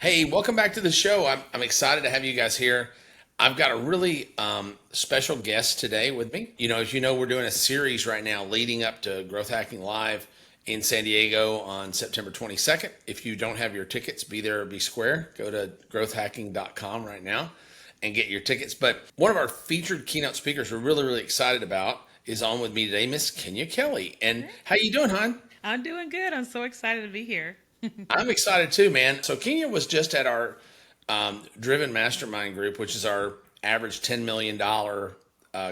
Hey, welcome back to the show. I'm excited to have you guys here. I've got a really special guest today with me. As you know, we're doing a series right now leading up to Growth Hacking Live in San Diego on September 22nd. If you don't have your tickets, be there or be square. Go to growthhacking.com right now and get your tickets. But one of our featured keynote speakers we're really, really excited about is on with me today, Miss Keenya Kelly. And how you doing, hon? I'm doing good. I'm so excited to be here. I'm excited too, man. So Kenya was just at our Driven Mastermind group, which is our average $10 million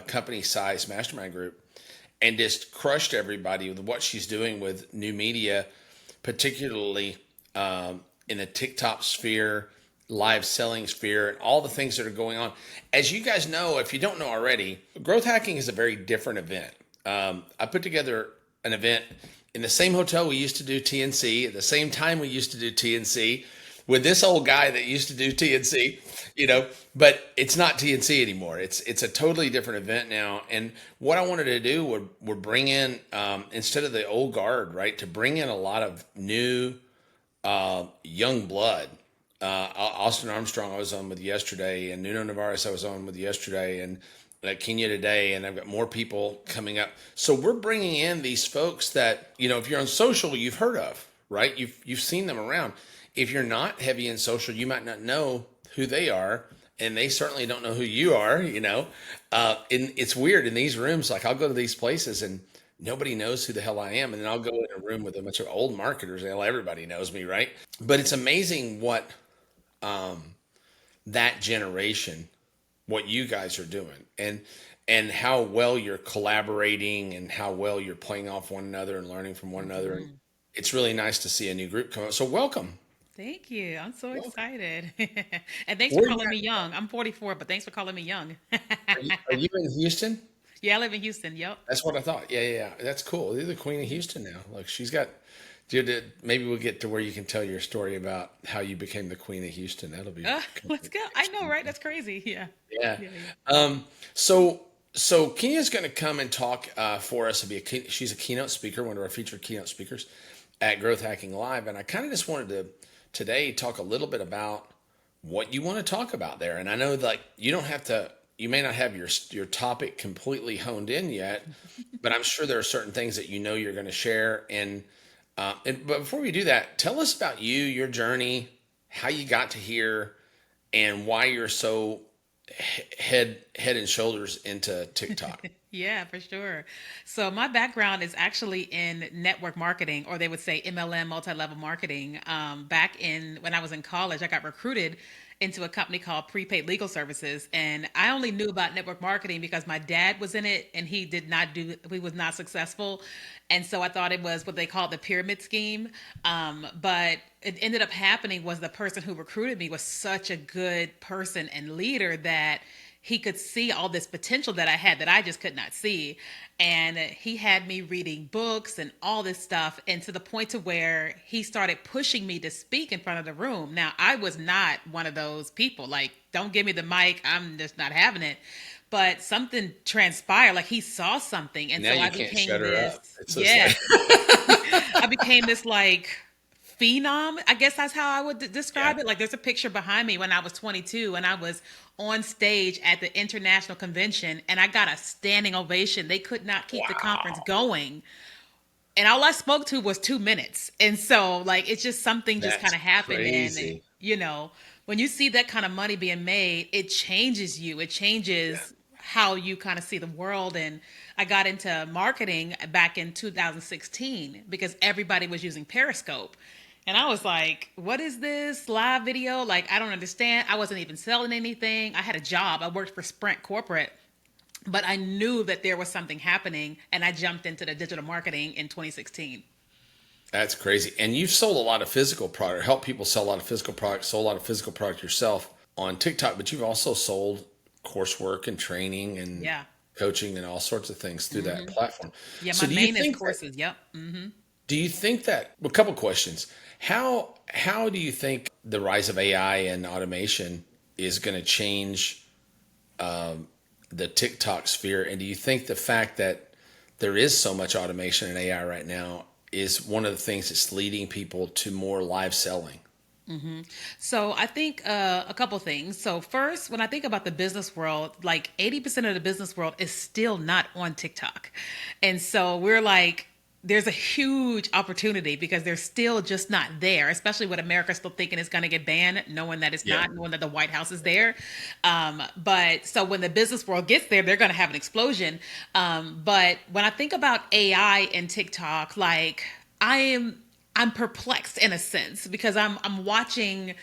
company size mastermind group, and just crushed everybody with what she's doing with new media, particularly in the TikTok sphere, live selling sphere, and all the things that are going on. As you guys know, if you don't know already, growth hacking is a very different event. I put together an event in the same hotel we used to do TNC, at the same time we used to do TNC, with this old guy that used to do TNC, but it's not TNC anymore. It's a totally different event now. And what I wanted to do would bring in instead of the old guard, right, to bring in a lot of new young blood. Austin Armstrong I was on with yesterday, and Nuno Navarez I was on with yesterday, and Kenya today, and I've got more people coming up. So we're bringing in these folks that if you're on social, you've heard of, right? You've seen them around. If you're not heavy in social, you might not know who they are, and they certainly don't know who you are. And it's weird in these rooms. Like I'll go to these places and nobody knows who the hell I am, and then I'll go in a room with a bunch of old marketers, and everybody knows me, right? But it's amazing what that generation, what you guys are doing, and how well you're collaborating and how well you're playing off one another and learning from one another. And Mhm. it's really nice to see a new group come up. So welcome. Thank you. I'm so Welcome. excited. And thanks for Where are you calling me at? young. I'm 44, but thanks for calling me young. Are you in Houston? Yeah, I live in Houston. Yep. That's what I thought. Yeah, yeah, yeah. That's cool. You're the queen of Houston now. Look, she's got. Dude, maybe we'll get to where you can tell your story about how you became the queen of Houston. That'll be kind Let's of go. I know, interesting. right? That's crazy. Yeah. Yeah. Yeah, yeah. So Kenya's going to come and talk for us. She's a keynote speaker, one of our featured keynote speakers at Growth Hacking Live, and I kind of just wanted to today talk a little bit about what you want to talk about there. And I know like you don't have to. You may not have your topic completely honed in yet, but I'm sure there are certain things that you're going to share. But before we do that, tell us about you, your journey, how you got to here, and why you're so head and shoulders into TikTok. Yeah, for sure. So my background is actually in network marketing, or they would say MLM, multi-level marketing. Back in when I was in college, I got recruited into a company called Prepaid Legal Services, and I only knew about network marketing because my dad was in it, and he was not successful, and so I thought it was what they call the pyramid scheme. But it ended up happening was the person who recruited me was such a good person and leader that he could see all this potential that I had that I just could not see. And he had me reading books and all this stuff. And to the point to where he started pushing me to speak in front of the room. Now, I was not one of those people. Like, don't give me the mic. I'm just not having it. But something transpired. Like he saw something. And Now so you I can't became shut her up. this, It's just yeah, like, I became this like phenom. I guess that's how I would yeah. describe it. Like there's a picture behind me when I was 22 and I was on stage at the international convention and I got a standing ovation. They could not keep the conference Wow. going. And all I spoke to was 2 minutes. And so like it's just something just kind That's of happened. And crazy. when you see that kind of money being made, it changes you. It Yeah. changes how you kind of see the world. And I got into marketing back in 2016 because everybody was using Periscope. And I was like, what is this live video? Like, I don't understand. I wasn't even selling anything. I had a job. I worked for Sprint Corporate, but I knew that there was something happening. And I jumped into the digital marketing in 2016. That's crazy. And you've sold a lot of physical product, helped people sell a lot of physical products, sold a lot of physical product yourself on TikTok, but you've also sold coursework and training and Yeah. coaching and all sorts of things through that Hmm. platform. Yeah. My So main is courses. Yep. do you think that a couple questions. How do you think the rise of AI and automation is going to change the TikTok sphere? And do you think the fact that there is so much automation and AI right now is one of the things that's leading people to more live selling? So I think a couple things. So first, when I think about the business world, like 80% of the business world is still not on TikTok. And so we're like, there's a huge opportunity because they're still just not there, especially with America still thinking it's going to get banned, knowing that it's Yeah. not, knowing that the White House is there. But so when the business world gets there, they're going to have an explosion. But when I think about AI and TikTok, like I am I'm perplexed in a sense because I'm watching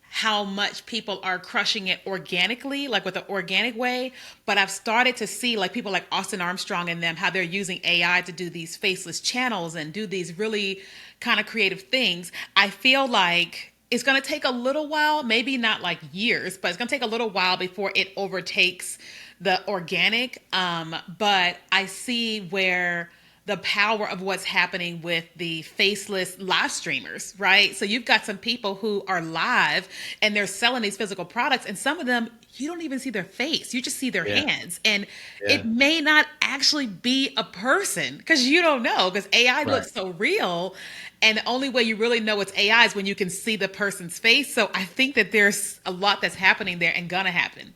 how much people are crushing it organically, like with the organic way. But I've started to see like people like Austin Armstrong and them, how they're using AI to do these faceless channels and do these really kind of creative things. I feel like it's going to take a little while, maybe not like years, but it's going to take a little while before it overtakes the organic. But I see where the power of what's happening with the faceless live streamers, right? So you've got some people who are live and they're selling these physical products, and some of them you don't even see their face, you just see their Yeah. hands, and Yeah. it may not actually be a person because you don't know, because AI Right. looks so real. And the only way you really know it's AI is when you can see the person's face. So I think that there's a lot that's happening there and gonna happen.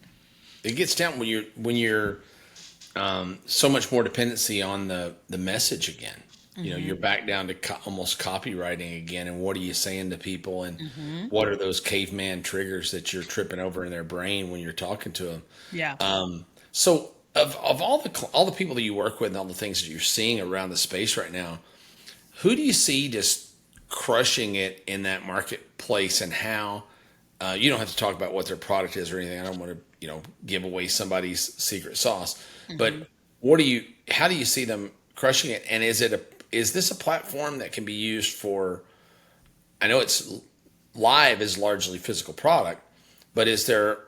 It gets down when you're so much more dependency on the message again. You know, you're back down to almost copywriting again. And what are you saying to people? And what are those caveman triggers that you're tripping over in their brain when you're talking to them? Yeah. So, of all the people that you work with and all the things that you're seeing around the space right now, who do you see just crushing it in that marketplace, and how? You don't have to talk about what their product is or anything. I don't want to, give away somebody's secret sauce. But how do you see them crushing it? And is this a platform that can be used for? I know it's live is largely physical product, but is there?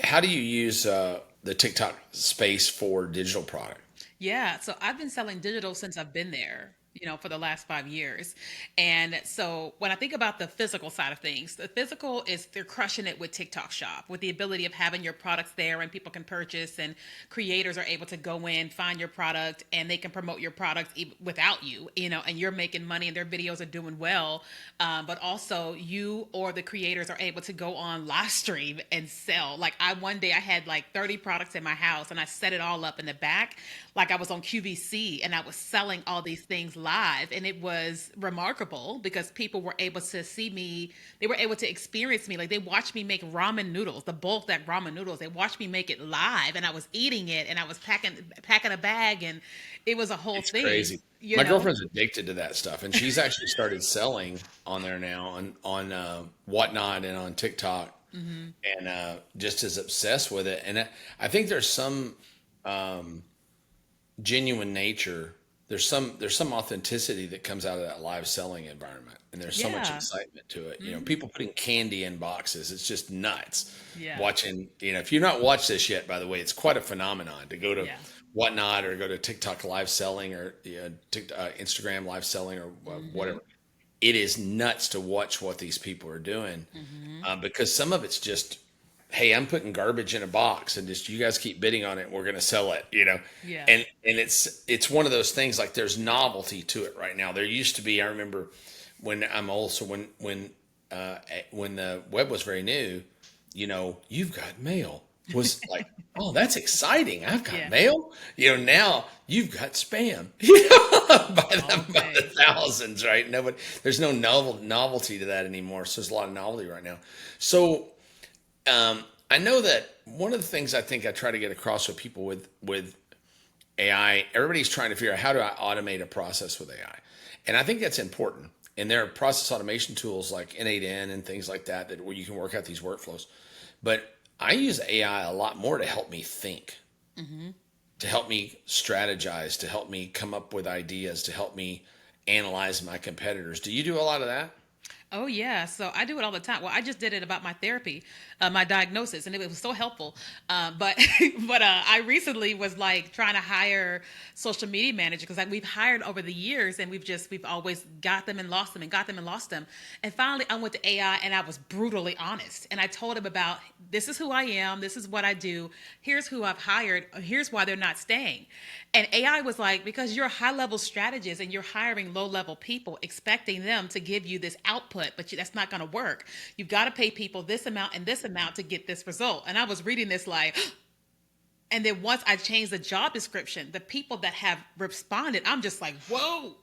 How do you use the TikTok space for digital product? Yeah, so I've been selling digital since I've been there, for the last 5 years. And so when I think about the physical side of things, the physical is they're crushing it with TikTok Shop, with the ability of having your products there and people can purchase, and creators are able to go in, find your product, and they can promote your product without you, and you're making money and their videos are doing well. But also you or the creators are able to go on live stream and sell. Like one day I had like 30 products in my house and I set it all up in the back like I was on QVC, and I was selling all these things live, and it was remarkable because people were able to see me. They were able to experience me. Like they watched me make ramen noodles, the bulk that ramen noodles. They watched me make it live, and I was eating it, and I was packing a bag, and it was a whole It's thing. crazy. My girlfriend's addicted to that stuff, and she's actually started selling on there now on Whatnot and on TikTok, and just as obsessed with it. And I think there's some genuine nature. There's some authenticity that comes out of that live selling environment, and there's so much Yeah, excitement to it. People putting candy in boxes. It's just nuts. yeah, Watching, if you've not watched this yet, by the way, it's quite a phenomenon to go to yeah. Whatnot or go to TikTok live selling or Instagram live selling or whatever. It is nuts to watch what these people are doing, because some of it's just, hey, I'm putting garbage in a box and just you guys keep bidding on it. We're going to sell it. Yeah. And it's one of those things, like there's novelty to it right now. There used to be, I remember when I'm old, so when the web was very new, you've got mail was like, oh, that's exciting. I've got Yeah. mail. Now you've got spam. by the Okay. thousands, right? Nobody, there's no novelty to that anymore. So there's a lot of novelty right now. So I know that one of the things I think I try to get across with people with AI, everybody's trying to figure out how do I automate a process with AI, and I think that's important. And there are process automation tools like N8N and things like that where you can work out these workflows. But I use AI a lot more to help me think, to help me strategize, to help me come up with ideas, to help me analyze my competitors. Do you do a lot of that? Oh yeah, so I do it all the time. Well, I just did it about my therapy, my diagnosis, and it was so helpful. But I recently was like trying to hire social media manager because like we've hired over the years, and we've always got them and lost them and got them and lost them. And finally, I went to AI and I was brutally honest, and I told him about this is who I am, this is what I do, here's who I've hired, here's why they're not staying. And AI was like, because you're a high level strategist and you're hiring low level people, expecting them to give you this output output, but that's not going to work. You've got to pay people this amount and this amount to get this result. And I was reading this like, and then once I changed the job description, the people that have responded, I'm just like, whoa,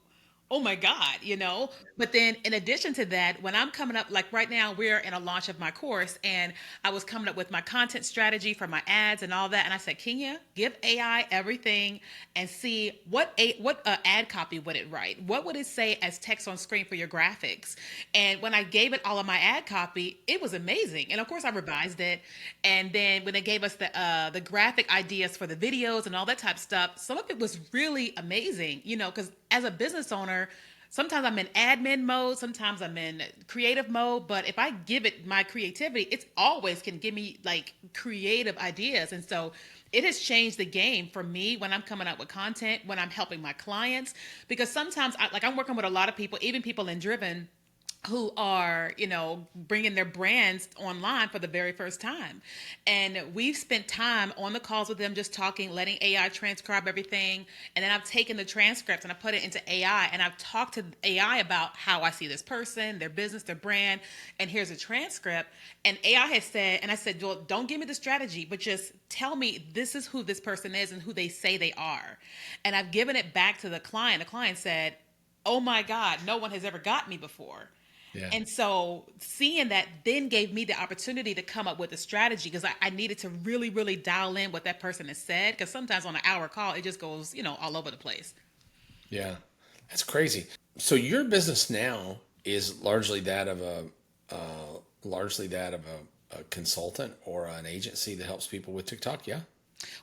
oh my God, you know? But then in addition to that, when I'm coming up, like right now, we're in a launch of my course, and I was coming up with my content strategy for my ads and all that. And I said, Kenya, give AI everything and see what ad copy would it write? What would it say as text on screen for your graphics? And when I gave it all of my ad copy, it was amazing. And of course, I revised it. And then when they gave us the graphic ideas for the videos and all that type of stuff, some of it was really amazing, you know, because as a business owner, sometimes I'm in admin mode, sometimes I'm in creative mode, but if I give it my creativity, it's always can give me like creative ideas. And so it has changed the game for me when I'm coming up with content, when I'm helping my clients, because sometimes I'm working with a lot of people, even people in Driven, who are, you know, bringing their brands online for the very first time. And we've spent time on the calls with them, just talking, letting AI transcribe everything. And then I've taken the transcripts and I put it into AI, and I've talked to AI about how I see this person, their business, their brand, and here's a transcript. And AI has said, and I said, well, don't give me the strategy, but just tell me this is who this person is and who they say they are. And I've given it back to the client. The client said, oh my God, no one has ever got me before. Yeah. And so seeing that then gave me the opportunity to come up with a strategy, because I needed to really, really dial in what that person has said. Because sometimes on an hour call, it just goes, you know, all over the place. Yeah. That's crazy. So your business now is largely that of a consultant or an agency that helps people with TikTok. Yeah.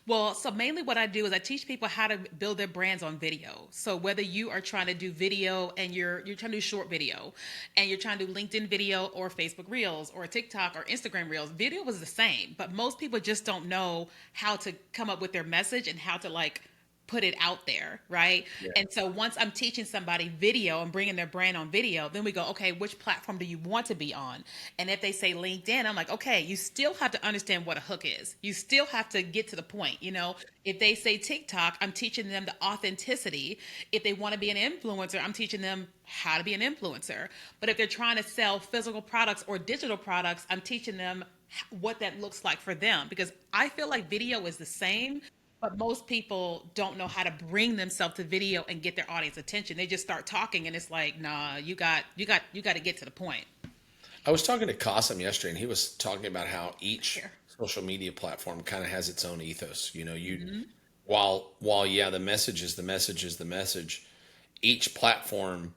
Well, so mainly what I do is I teach people how to build their brands on video. So whether you are trying to do video and you're trying to do short video, and you're trying to do LinkedIn video or Facebook Reels or TikTok or Instagram Reels, video was the same, but most people just don't know how to come up with their message and how to like put it out there, right? Yeah. And so once I'm teaching somebody video and bringing their brand on video, then we go, okay, which platform do you want to be on? And if they say LinkedIn, I'm like, okay, you still have to understand what a hook is. You still have to get to the point, you know? If they say TikTok, I'm teaching them the authenticity. If they want to be an influencer, I'm teaching them how to be an influencer. But if they're trying to sell physical products or digital products, I'm teaching them what that looks like for them, because I feel like video is the same, but most people don't know how to bring themselves to video and get their audience attention. They just start talking, and it's like, nah, you got to get to the point. I was talking to Kasim yesterday, and he was talking about how each Here. social media platform kind of has its own ethos. You know, Mm-hmm. while yeah, the message is the message is the message. Each platform,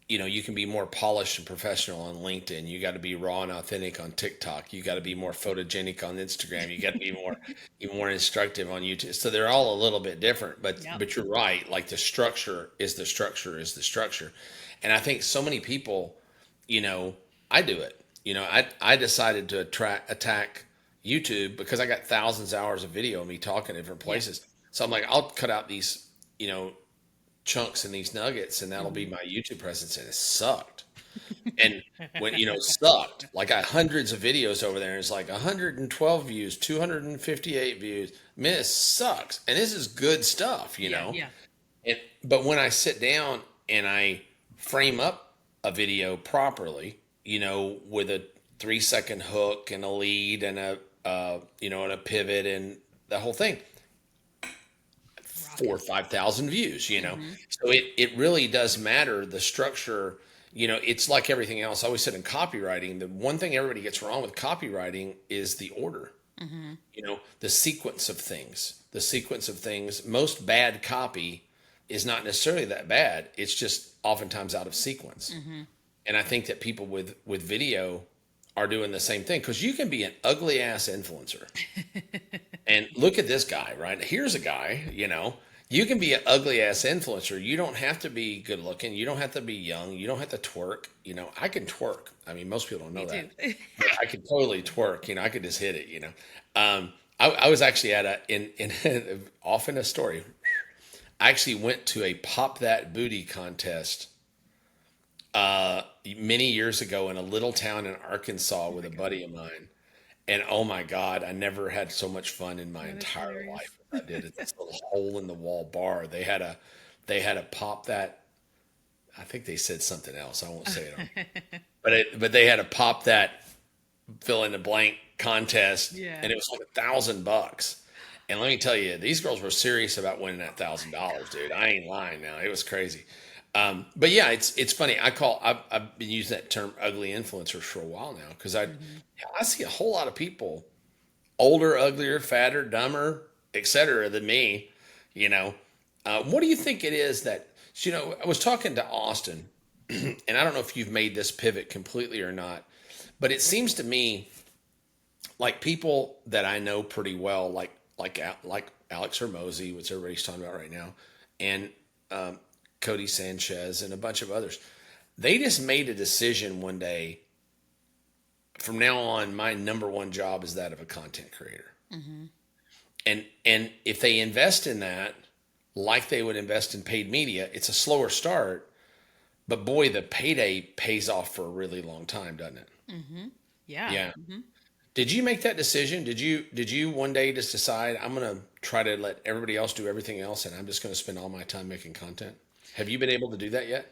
you know, you can be more polished and professional on LinkedIn. You got to be raw and authentic on TikTok. You got to be more photogenic on Instagram. You got to be more instructive on YouTube. So they're all a little bit different, Yep. but you're right. Like the structure is the structure is the structure. And I think so many people, you know, I do it. You know, I decided to attack YouTube because I got thousands of hours of video of me talking in different Yep. places. So I'm like, I'll cut out these, you know, chunks and these nuggets, and that'll be Mm-hmm. my YouTube presence. And it sucked. And when, you know, sucked, like I hundreds of videos over there, and it's like 112 views, 258 views. Man, it sucks. And this is good stuff, you Yeah. know. Yeah. But when I sit down and I frame up a video properly, you know, with a 3 second hook and a lead and you know, and a pivot and the whole thing, four or Rocket. 5,000 views, you know. Mm-hmm. So it really does matter the structure. You know, it's like everything else. I always said in copywriting, the one thing everybody gets wrong with copywriting is the order. Mm-hmm. You know, the sequence of things. The sequence of things. Most bad copy is not necessarily that bad. It's just oftentimes out of sequence. Mm-hmm. And I think that people with video are doing the same thing, because you can be an ugly ass influencer. And look at this guy, right? Here's a guy, you know, you can be an ugly ass influencer. You don't have to be good looking. You don't have to be young. You don't have to twerk. You know, I can twerk. I mean, most people don't Me know too. that, but I can totally twerk. You know, I could just hit it, you know. I was actually at off in a story. I actually went to a Pop That Booty contest many years ago in a little town in Arkansas Oh with my a God. buddy of mine. And oh my God, I never had so much fun in my Oh, that's entire hilarious. life as I did at this little hole in the wall bar. They had a pop that I think they said something else. I won't say it on, but they had to pop that fill in the blank contest, Yeah. and it was like $1,000. And let me tell you, these girls were serious about winning that My $1,000, dude. God. I ain't lying now. It was crazy. But yeah, it's funny. I've been using that term ugly influencers for a while now because Hmm. I see a whole lot of people older, uglier, fatter, dumber, etc. than me. You know, what do you think it is that I was talking to Austin, and I don't know if you've made this pivot completely or not, but it seems to me like people that I know pretty well, like Alex Hermosi, which everybody's talking about right now, and um, Cody Sanchez and a bunch of others. They just made a decision one day. From now on, my number one job is that of a content creator, Hmm. and if they invest in that, like they would invest in paid media, it's a slower start, but boy, the payday pays off for a really long time, doesn't it? Hmm. Yeah. Yeah. Hmm. Did you make that decision? Did you one day just decide I'm gonna try to let everybody else do everything else and I'm just gonna spend all my time making content? Have you been able to do that yet?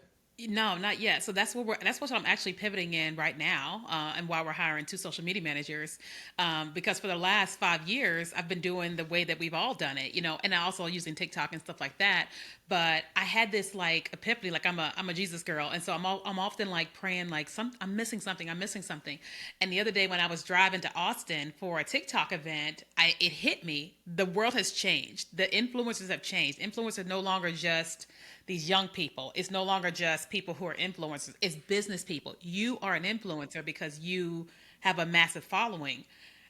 No, not yet. So that's what I'm actually pivoting in right now, and why we're hiring two social media managers, because for the last 5 years I've been doing the way that we've all done it, and I also using TikTok and stuff like that. But I had this like epiphany, like I'm a Jesus girl, and so I'm often like praying like I'm missing something. And the other day when I was driving to Austin for a TikTok event, it hit me. The world has changed. The influencers have changed. Influencers are no longer just these young people. It's no longer just people who are influencers. It's business people. You are an influencer because you have a massive following.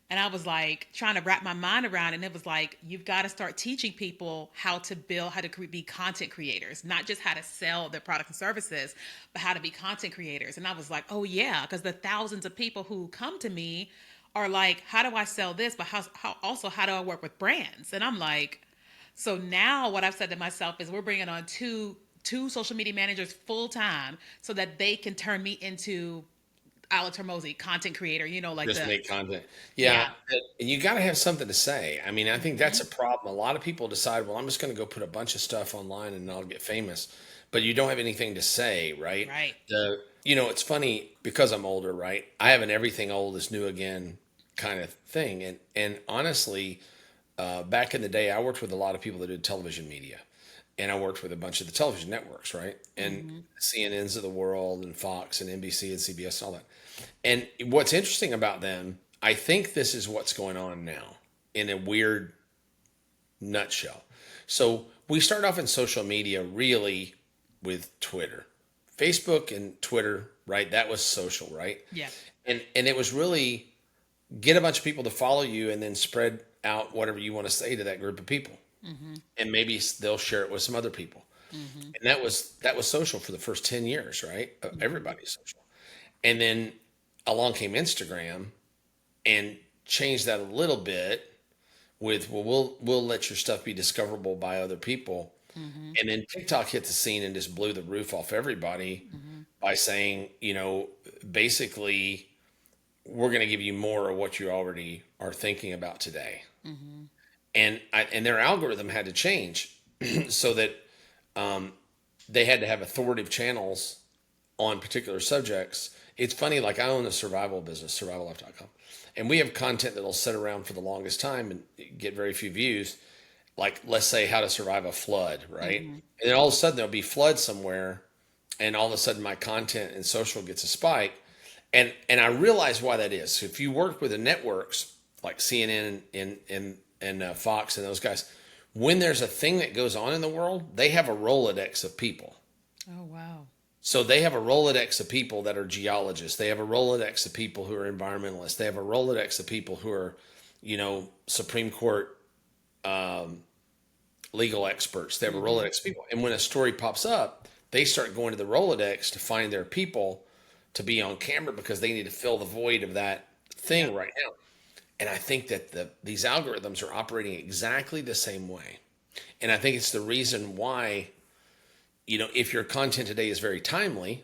And I was like trying to wrap my mind around it. And it was like, you've got to start teaching people how to build, how to be content creators, not just how to sell their products and services, but how to be content creators. And I was like, oh, yeah, because the thousands of people who come to me are like, how do I sell this? But how do I work with brands? And I'm like, so now what I've said to myself is we're bringing on two social media managers full time so that they can turn me into Alex Hermosi, content creator, like Just the make content. Yeah, yeah. and you got to have something to say. I mean, I think that's Hmm. a problem. A lot of people decide, well, I'm just going to go put a bunch of stuff online and I'll get famous, but you don't have anything to say, right? Right. It's funny because I'm older, right? I have an everything old is new again kind of thing, and honestly, back in the day, I worked with a lot of people that did television media, and I worked with a bunch of the television networks, right? And Hmm. CNNs of the world, and Fox, and NBC, and CBS, and all that. And what's interesting about them, I think this is what's going on now in a weird nutshell. So we started off in social media really with Twitter, Facebook, and Twitter, right? That was social, right? Yeah. And it was really get a bunch of people to follow you and then spread out whatever you want to say to that group of people, Hmm. and maybe they'll share it with some other people. Hmm. And that was social for the first 10 years, right? Hmm. Everybody's social. And then along came Instagram and changed that a little bit with, well, we'll let your stuff be discoverable by other people. Hmm. And then TikTok hit the scene and just blew the roof off everybody Hmm. by saying, basically, we're going to give you more of what you already are thinking about today. Hmm. And their algorithm had to change so that they had to have authoritative channels on particular subjects. It's funny, like I own a survival business, survivallife.com, and we have content that'll sit around for the longest time and get very few views. Like, let's say, how to survive a flood, right? Hmm. And then all of a sudden, there'll be flood somewhere, and all of a sudden, my content and social gets a spike. And I realize why that is. If you work with the networks like CNN and Fox and those guys, when there's a thing that goes on in the world, they have a Rolodex of people. Oh, wow. So they have a Rolodex of people that are geologists. They have a Rolodex of people who are environmentalists. They have a Rolodex of people who are, Supreme Court legal experts. They have a Hmm. Rolodex of people. And when a story pops up, they start going to the Rolodex to find their people to be on camera because they need to fill the void of that thing Yep. right now. And I think that these algorithms are operating exactly the same way. And I think it's the reason why, if your content today is very timely,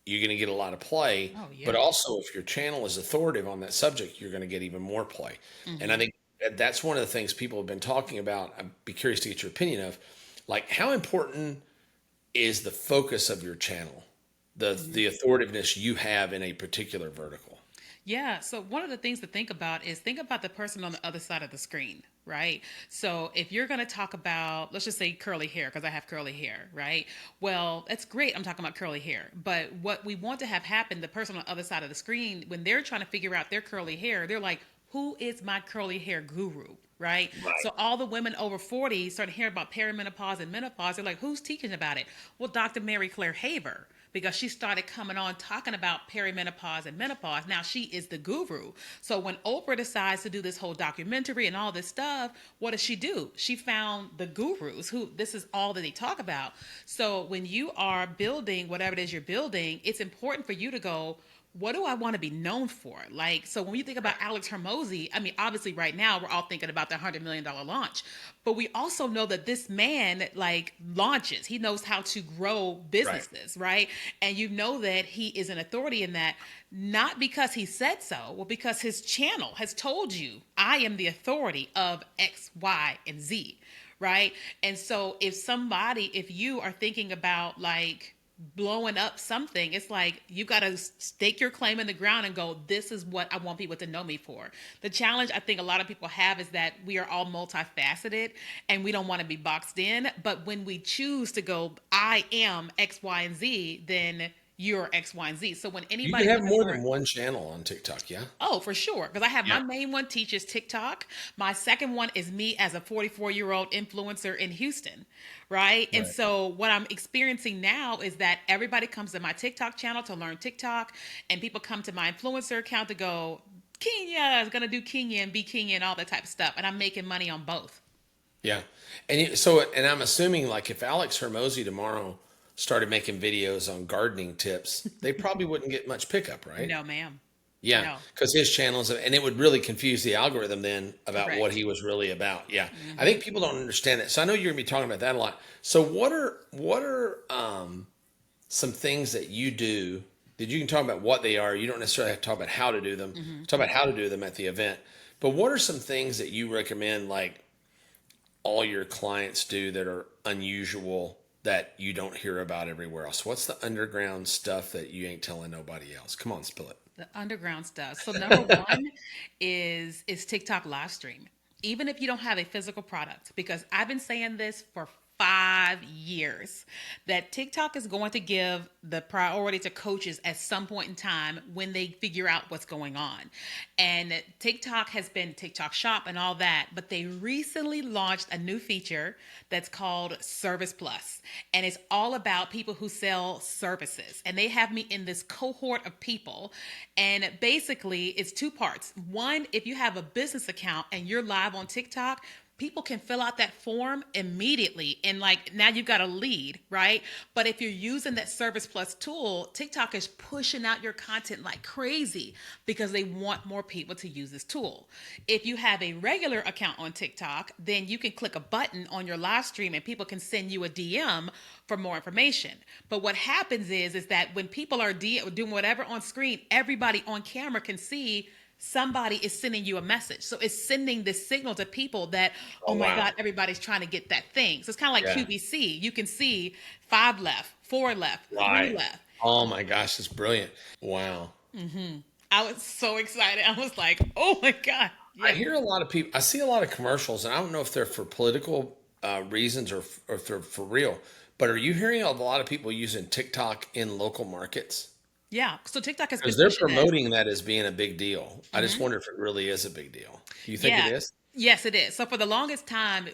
you're going to get a lot of play. Oh, But yeah. also, if your channel is authoritative on that subject, you're going to get even more play. And I Hmm. think that's one of the things people have been talking about. I'd be curious to get your opinion of, like, how important is the focus of your channel, the authoritiveness you have in a particular vertical. Yeah. So one of the things to think about is think about the person on the other side of the screen, right? So if you're going to talk about, let's just say curly hair, because I have curly hair, right? Well, that's great. I'm talking about curly hair. But what we want to have happen, the person on the other side of the screen, when they're trying to figure out their curly hair, they're like, who is my curly hair guru? Right. Right. So all the women over 40 started hearing about perimenopause and menopause. They're like, who's teaching about it? Well, Dr. Mary Claire Haver, because she started coming on talking about perimenopause and menopause. Now she is the guru. So when Oprah decides to do this whole documentary and all this stuff, what does she do? She found the gurus who this is all that they talk about. So when you are building whatever it is you're building, it's important for you to go, what do I want to be known for? Like, so when you think about Alex Hermosi, I mean, obviously right now we're all thinking about the $100 million launch, but we also know that this man like launches, he knows how to grow Right. businesses, right? And you know that he is an authority in that, not because he said so, well, because his channel has told you, I am the authority of X, Y, and Z, right? And so if you are thinking about like, blowing up something, it's like you got to stake your claim in the ground and go, this is what I want people to know me for. The challenge I think a lot of people have is that we are all multifaceted and we don't want to be boxed in. But when we choose to go, I am X, Y, and Z, then you're X, Y, and Z. So when You can anybody's have looking more for, than one channel on TikTok, yeah? oh, for sure. Because I have Yeah. my main one teaches TikTok. My second one is me as a 44-year-old influencer in Houston, right? And Right. so what I'm experiencing now is that everybody comes to my TikTok channel to learn TikTok, and people come to my influencer account to go, Kenya is going to do Kenya and be Kenya and all that type of stuff. And I'm making money on both. Yeah. And I'm assuming like if Alex Hermosi tomorrow started making videos on gardening tips, they probably wouldn't get much pickup, right? No, ma'am. Yeah, No. because his channels, and it would really confuse the algorithm then about what Correct. he was really about. Yeah, I Hmm. think people don't understand that. So I know you're gonna be talking about that a lot. So what are some things that you do that you can talk about what they are? You don't necessarily have to talk about how to do them. Hmm. Talk about how to do them at the event. But what are some things that you recommend, like all your clients do that are unusual that you don't hear about everywhere else? What's the underground stuff that you ain't telling nobody else? Come on, spill it. The underground stuff. So number one is TikTok live stream. Even if you don't have a physical product, because I've been saying this for 5 years that TikTok is going to give the priority to coaches at some point in time when they figure out what's going on. And TikTok has been TikTok Shop and all that, but they recently launched a new feature that's called Service Plus. And it's all about people who sell services. And they have me in this cohort of people. And basically, it's two parts. One, if you have a business account and you're live on TikTok, people can fill out that form immediately and like now you've got a lead, right? But if you're using that Service Plus tool, TikTok is pushing out your content like crazy because they want more people to use this tool. If you have a regular account on TikTok, then you can click a button on your live stream and people can send you a DM for more information. But what happens is that when people are doing whatever on screen, everybody on camera can see somebody is sending you a message. So it's sending this signal to people that, oh Oh my wow. God, everybody's trying to get that thing. So it's kind of like Yeah. QVC. You can see 5 left, 4 left, 3 Right. left. Oh my gosh, it's brilliant. Wow. I was so excited. I was like, oh my God. I Yeah. hear a lot of people, I see a lot of commercials, and I don't know if they're for political reasons or if they're for real, but are you hearing a lot of people using TikTok in local markets? Yeah. So TikTok has been Because they're pushing that. promoting that as being a big deal. I just Mhm. wonder if it really is a big deal. Do you think it Yeah. is? Yes, it is. So for the longest time,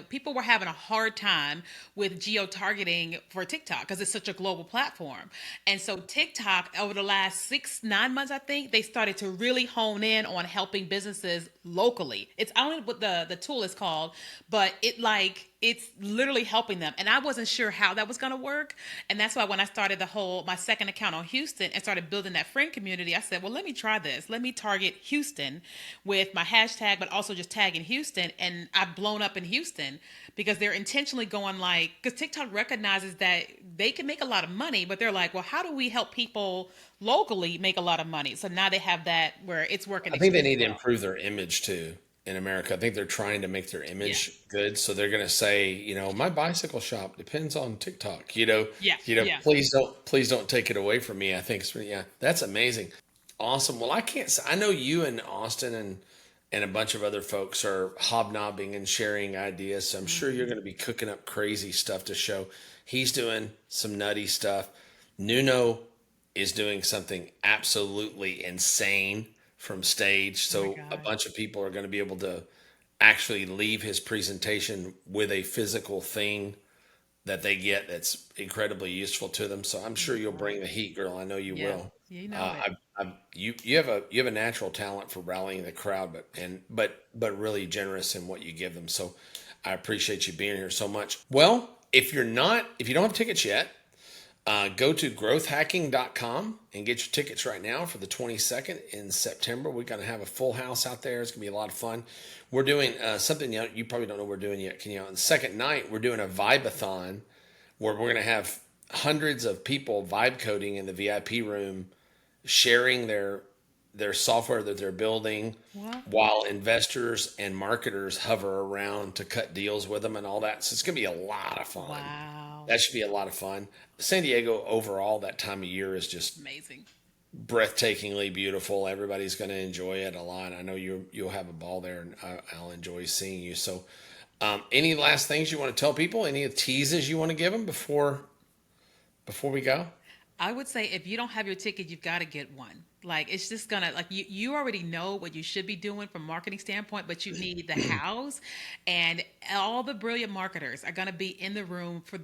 people were having a hard time with geo targeting for TikTok because it's such a global platform. And so TikTok, over the last 6, 9 months, I think they started to really hone in on helping businesses locally. It's I don't know what the tool is called, but it's literally helping them. And I wasn't sure how that was going to work. And that's why when I started my second account on Houston and started building that friend community, I said, well, let me try this. Let me target Houston with my hashtag, but also just tagging Houston. And I've blown up in Houston because they're intentionally going like, because TikTok recognizes that they can make a lot of money, but they're like, well, how do we help people locally make a lot of money? So now they have that where it's working I think they extremely need to well. improve their image too. in America. I think they're trying to make their Yeah. image good, so they're going to say, my bicycle shop depends on TikTok. Yeah. Yeah. Please don't take it away from me. I think it's yeah, that's amazing, awesome. Well, I can't. I know you and Austin and a bunch of other folks are hobnobbing and sharing ideas. So I'm sure you're Hmm. going to be cooking up crazy stuff to show. He's doing some nutty stuff. Nuno is doing something absolutely insane from stage. Oh my So a gosh. bunch of people are going to be able to actually leave his presentation with a physical thing that they get that's incredibly useful to them. So I'm Oh sure my you'll bring the gosh. heat, girl. I know you Yeah. will. You know it. You have a natural talent for rallying the crowd, but really generous in what you give them. So I appreciate you being here so much. Well, if you don't have tickets yet, go to growthhacking.com and get your tickets right now for the 22nd in September. We're going to have a full house out there. It's going to be a lot of fun. We're doing something you probably don't know what we're doing yet. On the second night, we're doing a vibe-a-thon where we're going to have hundreds of people vibe coding in the VIP room, sharing their software that they're building, What? while investors and marketers hover around to cut deals with them and all that. So it's going to be a lot of fun. Wow. That should be a lot of fun. San Diego overall, that time of year is just Amazing. breathtakingly beautiful. Everybody's going to enjoy it a lot. I know you'll have a ball there, and I'll enjoy seeing you. So, any last things you want to tell people? Any teases you want to give them before we go? I would say if you don't have your ticket, you've got to get one. Like it's just gonna like you already know what you should be doing from a marketing standpoint, but you need the house, and all the brilliant marketers are gonna be in the room for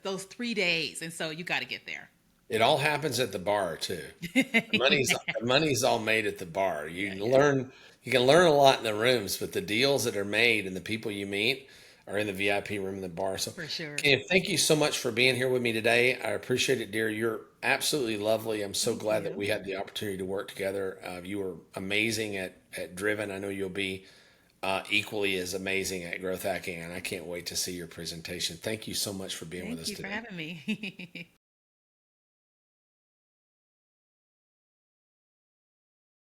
those 3 days, and so you got to get there. It all happens at the bar too. The money's all made at the bar. Yeah, yeah, You can learn a lot in the rooms, but the deals that are made and the people you meet are in the VIP room in the bar. So, for sure. Ken, thank you so much for being here with me today. I appreciate it, dear. You're absolutely lovely. I'm so Thank glad that you. we had the opportunity to work together. You were amazing at Driven. I know you'll be equally as amazing at Growth Hacking, and I can't wait to see your presentation. Thank you so much for being with Thank us you for today. having me.